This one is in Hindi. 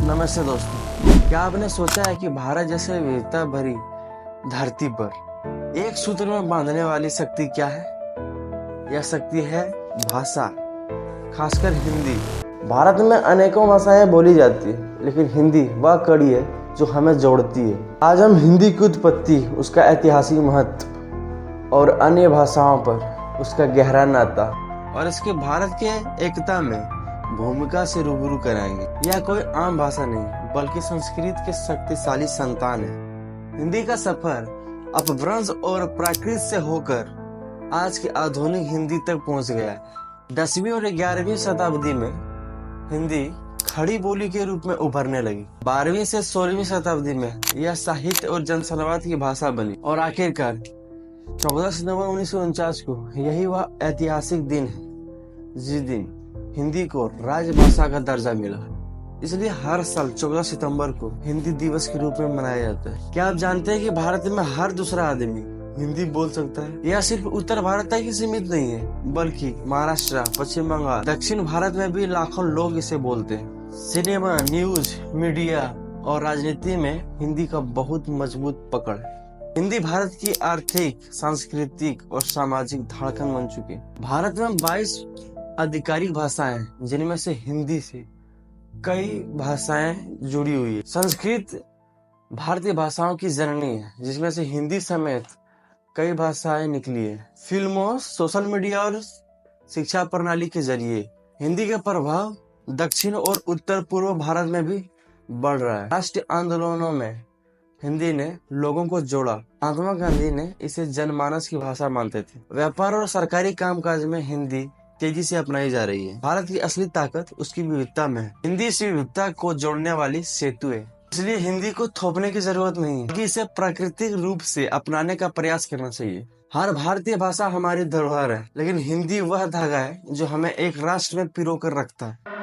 नमस्ते दोस्तों, क्या आपने सोचा है कि भारत जैसे विविधता भरी धरती पर एक सूत्र में बांधने वाली शक्ति क्या है? यह शक्ति है भाषा, खासकर हिंदी। भारत में अनेकों भाषाएं बोली जाती है, लेकिन हिंदी वह कड़ी है जो हमें जोड़ती है। आज हम हिंदी की उत्पत्ति, उसका ऐतिहासिक महत्व और अन्य भाषाओं पर उसका गहरा नाता और इसके भारत के एकता में भूमिका से रूबरू कराएंगे। यह कोई आम भाषा नहीं, बल्कि संस्कृत के शक्तिशाली संतान है। हिंदी का सफर अपभ्रंश और प्राकृत से होकर आज की आधुनिक हिंदी तक पहुंच गया है। 10वीं और 11वीं शताब्दी में हिंदी खड़ी बोली के रूप में उभरने लगी। 12वीं से 16वीं शताब्दी में यह साहित्य और जनसंवाद की भाषा बनी और आखिरकार 14 सितंबर 1949 को यही वह ऐतिहासिक दिन है जिस दिन हिंदी को राजभाषा का दर्जा मिला। इसलिए हर साल 14 सितंबर को हिंदी दिवस के रूप में मनाया जाता है। क्या आप जानते हैं कि भारत में हर दूसरा आदमी हिंदी बोल सकता है? यह सिर्फ उत्तर भारत तक ही सीमित नहीं है, बल्कि महाराष्ट्र, पश्चिम बंगाल, दक्षिण भारत में भी लाखों लोग इसे बोलते हैं। सिनेमा, न्यूज, मीडिया और राजनीति में हिंदी का बहुत मजबूत पकड़ है। हिंदी भारत की आर्थिक, सांस्कृतिक और सामाजिक धड़कन बन चुकी है। भारत में 22 आधिकारिक भाषाएं, जिनमें से हिंदी से कई भाषाएं जुड़ी हुई है। संस्कृत भारतीय भाषाओं की जननी है, जिसमें से हिंदी समेत कई भाषाएं निकली है। फिल्मों, सोशल मीडिया और शिक्षा प्रणाली के जरिए हिंदी का प्रभाव दक्षिण और उत्तर पूर्व भारत में भी बढ़ रहा है। राष्ट्रीय आंदोलनों में हिंदी ने लोगों को जोड़ा। महात्मा गांधी ने इसे जनमानस की भाषा मानते थे। व्यापार और सरकारी कामकाज में हिंदी तेजी से अपनाई जा रही है। भारत की असली ताकत उसकी विविधता में है। हिंदी इस विविधता को जोड़ने वाली सेतु है। इसलिए हिंदी को थोपने की जरूरत नहीं है, बल्कि इसे प्राकृतिक रूप से अपनाने का प्रयास करना चाहिए। हर भारतीय भाषा हमारी धरोहर है, लेकिन हिंदी वह धागा है जो हमें एक राष्ट्र में पिरो कर रखता है।